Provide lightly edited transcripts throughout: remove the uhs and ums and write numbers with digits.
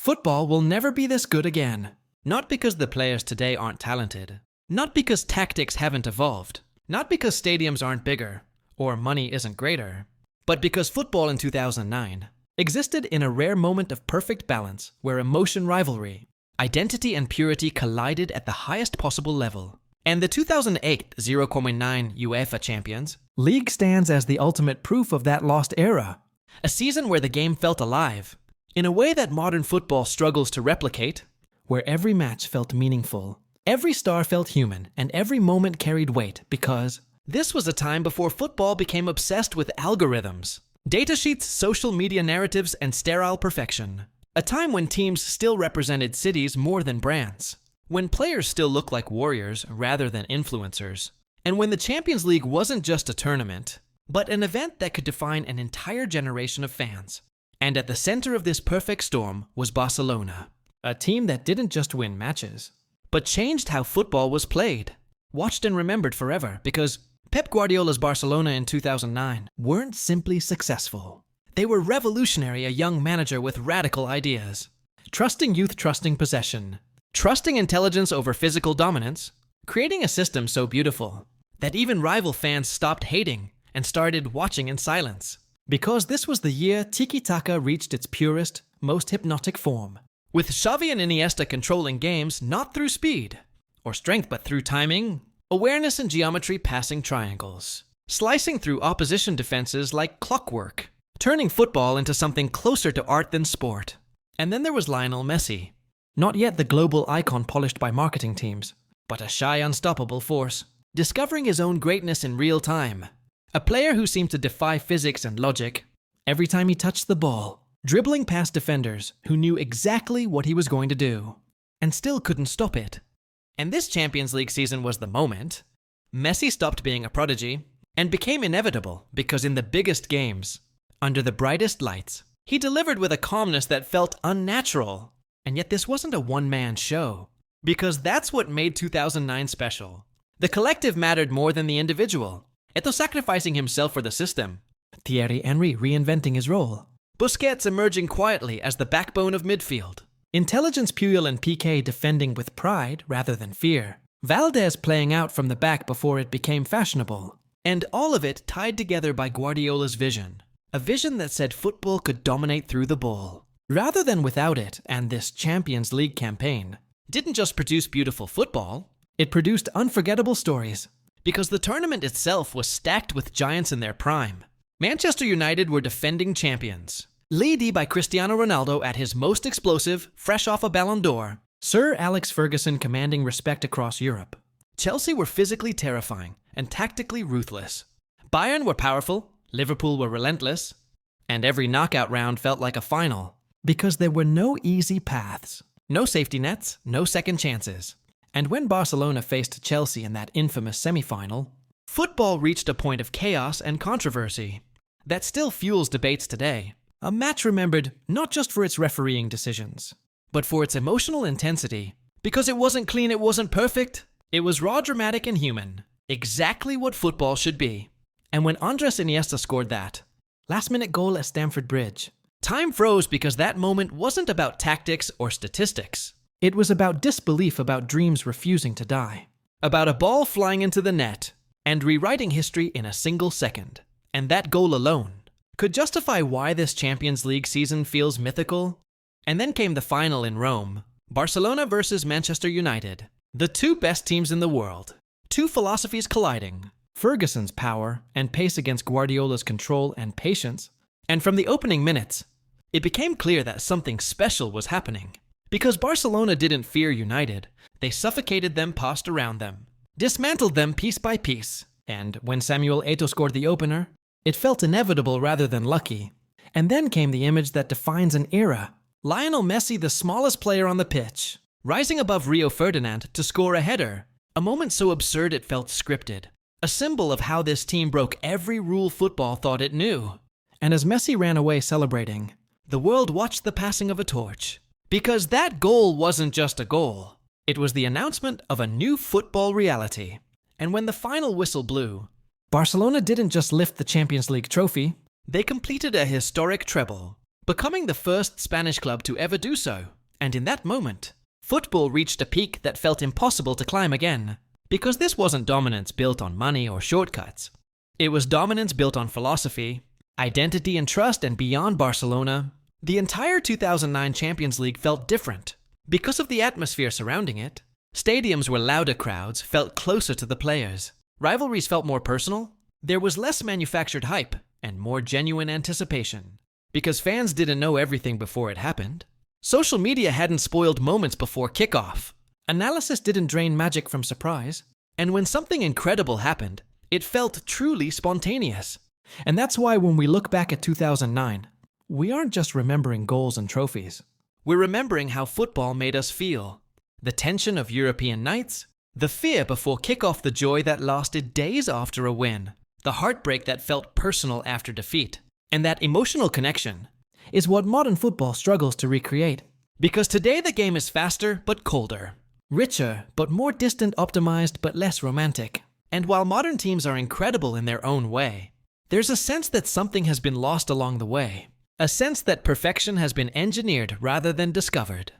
Football will never be this good again. Not because the players today aren't talented. Not because tactics haven't evolved. Not because stadiums aren't bigger, or money isn't greater. But because football in 2009 existed in a rare moment of perfect balance where emotion, rivalry, identity and purity collided at the highest possible level. And the 2008 0.9 UEFA Champions League stands as the ultimate proof of that lost era. A season where the game felt alive, in a way that modern football struggles to replicate, where every match felt meaningful, every star felt human, and every moment carried weight because this was a time before football became obsessed with algorithms, datasheets, social media narratives, and sterile perfection. A time when teams still represented cities more than brands. When players still looked like warriors rather than influencers. And when the Champions League wasn't just a tournament, but an event that could define an entire generation of fans. And at the center of this perfect storm was Barcelona. A team that didn't just win matches, but changed how football was played. Watched and remembered forever because Pep Guardiola's Barcelona in 2009 weren't simply successful. They were revolutionary, a young manager with radical ideas. Trusting youth, trusting possession. Trusting intelligence over physical dominance. Creating a system so beautiful that even rival fans stopped hating and started watching in silence. Because this was the year tiki-taka reached its purest, most hypnotic form. With Xavi and Iniesta controlling games not through speed or strength but through timing, awareness and geometry passing triangles. Slicing through opposition defenses like clockwork. Turning football into something closer to art than sport. And then there was Lionel Messi. Not yet the global icon polished by marketing teams, but a shy, unstoppable force, discovering his own greatness in real time. A player who seemed to defy physics and logic every time he touched the ball, dribbling past defenders who knew exactly what he was going to do, and still couldn't stop it. And this Champions League season was the moment. Messi stopped being a prodigy and became inevitable because in the biggest games, under the brightest lights, he delivered with a calmness that felt unnatural. And yet this wasn't a one-man show, because that's what made 2009 special. The collective mattered more than the individual. Eto'o sacrificing himself for the system. Thierry Henry reinventing his role. Busquets emerging quietly as the backbone of midfield. Intelligence Puyol and Piqué defending with pride rather than fear. Valdez playing out from the back before it became fashionable. And all of it tied together by Guardiola's vision. A vision that said football could dominate through the ball. Rather than without it, and this Champions League campaign didn't just produce beautiful football, it produced unforgettable stories. Because the tournament itself was stacked with giants in their prime. Manchester United were defending champions. Led by Cristiano Ronaldo at his most explosive, fresh off a Ballon d'Or. Sir Alex Ferguson commanding respect across Europe. Chelsea were physically terrifying and tactically ruthless. Bayern were powerful, Liverpool were relentless, and every knockout round felt like a final. Because there were no easy paths, no safety nets, no second chances. And when Barcelona faced Chelsea in that infamous semifinal, football reached a point of chaos and controversy that still fuels debates today. A match remembered not just for its refereeing decisions, but for its emotional intensity. Because it wasn't clean, it wasn't perfect. It was raw, dramatic, and human. Exactly what football should be. And when Andres Iniesta scored that last-minute goal at Stamford Bridge, time froze because that moment wasn't about tactics or statistics. It was about disbelief, about dreams refusing to die. About a ball flying into the net and rewriting history in a single second. And that goal alone could justify why this Champions League season feels mythical. And then came the final in Rome. Barcelona versus Manchester United. The two best teams in the world. Two philosophies colliding. Ferguson's power and pace against Guardiola's control and patience. And from the opening minutes, it became clear that something special was happening. Because Barcelona didn't fear United, they suffocated them, passed around them, dismantled them piece by piece. And when Samuel Eto'o scored the opener, it felt inevitable rather than lucky. And then came the image that defines an era. Lionel Messi, the smallest player on the pitch, rising above Rio Ferdinand to score a header. A moment so absurd it felt scripted. A symbol of how this team broke every rule football thought it knew. And as Messi ran away celebrating, the world watched the passing of a torch. Because that goal wasn't just a goal. It was the announcement of a new football reality. And when the final whistle blew, Barcelona didn't just lift the Champions League trophy, they completed a historic treble. becoming the first Spanish club to ever do so. And in that moment, football reached a peak that felt impossible to climb again. Because this wasn't dominance built on money or shortcuts. It was dominance built on philosophy, identity and trust, and beyond Barcelona, the entire 2009 Champions League felt different. Because of the atmosphere surrounding it, stadiums were louder, crowds felt closer to the players. Rivalries felt more personal. There was less manufactured hype and more genuine anticipation. Because fans didn't know everything before it happened. Social media hadn't spoiled moments before kickoff. Analysis didn't drain magic from surprise. And when something incredible happened, it felt truly spontaneous. And that's why when we look back at 2009, we aren't just remembering goals and trophies. We're remembering how football made us feel. The tension of European nights, the fear before kickoff, the joy that lasted days after a win, the heartbreak that felt personal after defeat. And that emotional connection is what modern football struggles to recreate. Because today the game is faster but colder, richer but more distant, optimized but less romantic. And while modern teams are incredible in their own way, there's a sense that something has been lost along the way. A sense that perfection has been engineered rather than discovered.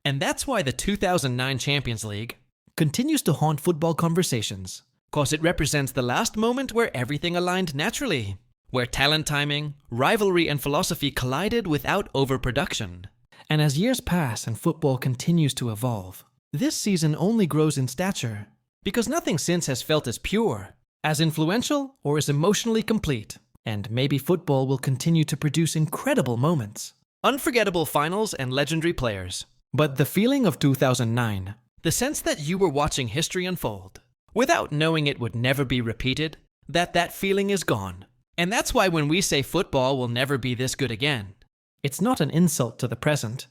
And that's why the 2009 Champions League continues to haunt football conversations. Cause it represents the last moment where everything aligned naturally. Where talent, timing, rivalry, and philosophy collided without overproduction. And as years pass and football continues to evolve, this season only grows in stature. Because nothing since has felt as pure, as influential, or as emotionally complete. And maybe football will continue to produce incredible moments, unforgettable finals, and legendary players. But the feeling of 2009, the sense that you were watching history unfold, without knowing it would never be repeated, that feeling is gone. And that's why when we say football will never be this good again, it's not an insult to the present.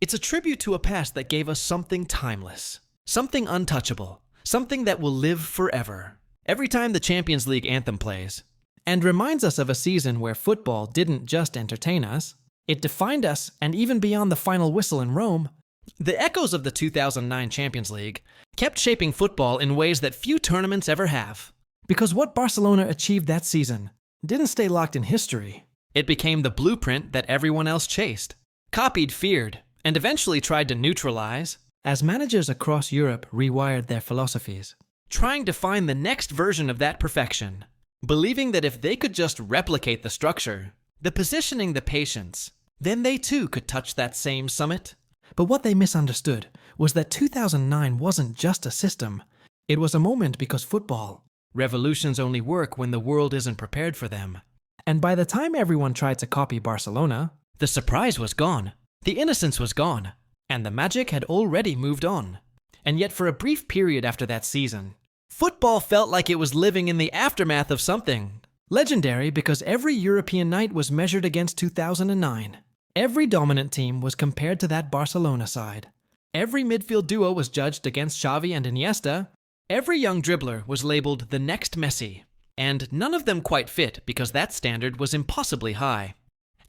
It's a tribute to a past that gave us something timeless, something untouchable, something that will live forever. Every time the Champions League anthem plays, and reminds us of a season where football didn't just entertain us, it defined us, and even beyond the final whistle in Rome, the echoes of the 2009 Champions League kept shaping football in ways that few tournaments ever have. Because what Barcelona achieved that season didn't stay locked in history. It became the blueprint that everyone else chased, copied, feared, and eventually tried to neutralize, as managers across Europe rewired their philosophies, trying to find the next version of that perfection. Believing that if they could just replicate the structure, the positioning, the patience, then they too could touch that same summit. But what they misunderstood was that 2009 wasn't just a system. It was a moment because football. Revolutions only work when the world isn't prepared for them. And by the time everyone tried to copy Barcelona, the surprise was gone, the innocence was gone, and the magic had already moved on. And yet for a brief period after that season, football felt like it was living in the aftermath of something legendary, because every European night was measured against 2009. Every dominant team was compared to that Barcelona side. Every midfield duo was judged against Xavi and Iniesta. Every young dribbler was labeled the next Messi. And none of them quite fit because that standard was impossibly high.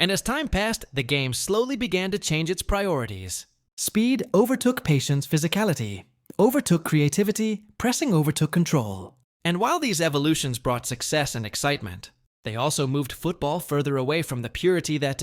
And as time passed, the game slowly began to change its priorities. Speed overtook patience, physicality overtook creativity, pressing overtook control. And while these evolutions brought success and excitement, they also moved football further away from the purity that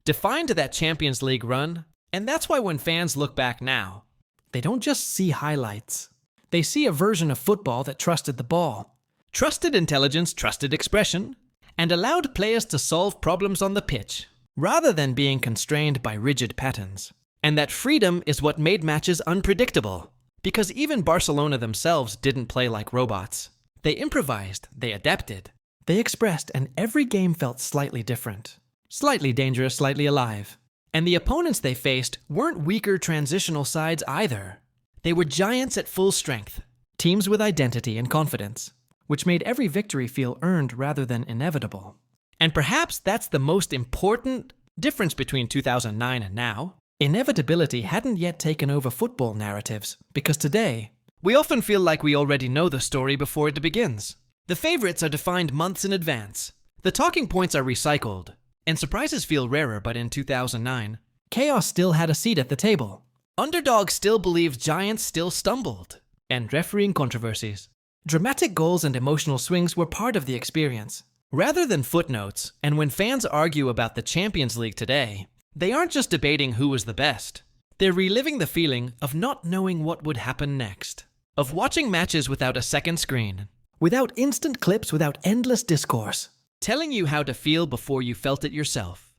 defined that Champions League run. And that's why when fans look back now, they don't just see highlights. They see a version of football that trusted the ball, trusted intelligence, trusted expression, and allowed players to solve problems on the pitch, rather than being constrained by rigid patterns. And that freedom is what made matches unpredictable. Because even Barcelona themselves didn't play like robots. They improvised, they adapted, they expressed, and every game felt slightly different. Slightly dangerous, slightly alive. And the opponents they faced weren't weaker transitional sides either. They were giants at full strength, teams with identity and confidence, which made every victory feel earned rather than inevitable. And perhaps that's the most important difference between 2009 and now. Inevitability hadn't yet taken over football narratives, because today, we often feel like we already know the story before it begins. The favorites are defined months in advance. The talking points are recycled, and surprises feel rarer, but in 2009, chaos still had a seat at the table. Underdogs still believed giants still stumbled, and refereeing controversies. Dramatic goals and emotional swings were part of the experience, rather than footnotes. And when fans argue about the Champions League today, They aren't just debating who was the best. They're reliving the feeling of not knowing what would happen next, of watching matches without a second screen, without instant clips, without endless discourse, telling you how to feel before you felt it yourself.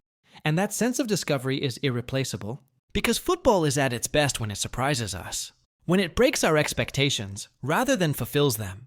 And that sense of discovery is irreplaceable, because football is at its best when it surprises us, when it breaks our expectations rather than fulfills them.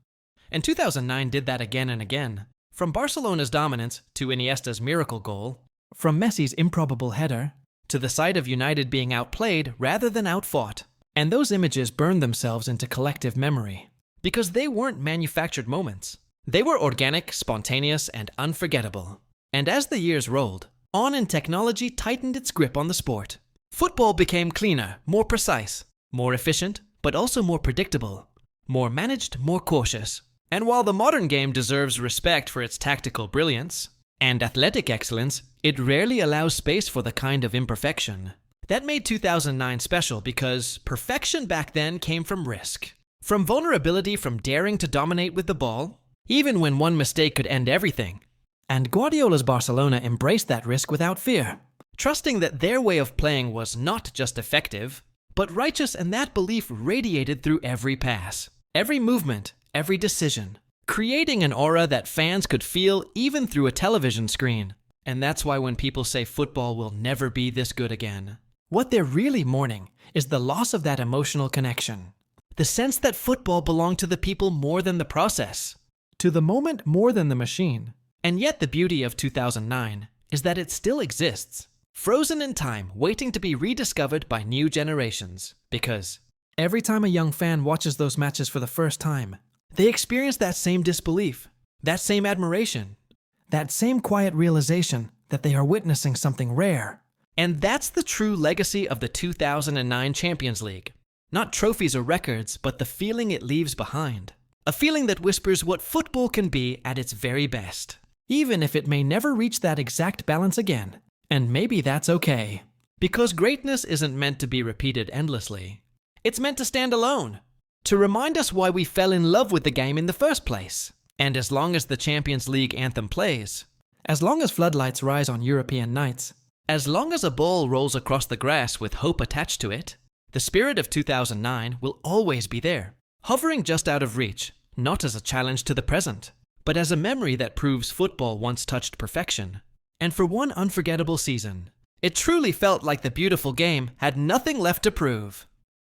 And 2009 did that again and again. From Barcelona's dominance to Iniesta's miracle goal, from Messi's improbable header to the sight of United being outplayed rather than outfought. And those images burned themselves into collective memory, because they weren't manufactured moments. They were organic, spontaneous, and unforgettable. And as the years rolled on and technology tightened its grip on the sport, football became cleaner, more precise, more efficient, but also more predictable, more managed, more cautious. And while the modern game deserves respect for its tactical brilliance and athletic excellence, it rarely allows space for the kind of imperfection that made 2009 special, because perfection back then came from risk, from vulnerability, from daring to dominate with the ball, even when one mistake could end everything. And Guardiola's Barcelona embraced that risk without fear, trusting that their way of playing was not just effective, but righteous, and that belief radiated through every pass, every movement, every decision, creating an aura that fans could feel even through a television screen. And that's why when people say football will never be this good again, what they're really mourning is the loss of that emotional connection, the sense that football belonged to the people more than the process, to the moment more than the machine. And yet the beauty of 2009 is that it still exists, frozen in time, waiting to be rediscovered by new generations. Because every time a young fan watches those matches for the first time, they experience that same disbelief, that same admiration, that same quiet realization that they are witnessing something rare. And that's the true legacy of the 2009 Champions League. Not trophies or records, but the feeling it leaves behind. A feeling that whispers what football can be at its very best, even if it may never reach that exact balance again. And maybe that's okay. Because greatness isn't meant to be repeated endlessly. It's meant to stand alone, to remind us why we fell in love with the game in the first place. And as long as the Champions League anthem plays, as long as floodlights rise on European nights, as long as a ball rolls across the grass with hope attached to it, the spirit of 2009 will always be there, hovering just out of reach, not as a challenge to the present, but as a memory that proves football once touched perfection. And for one unforgettable season, it truly felt like the beautiful game had nothing left to prove.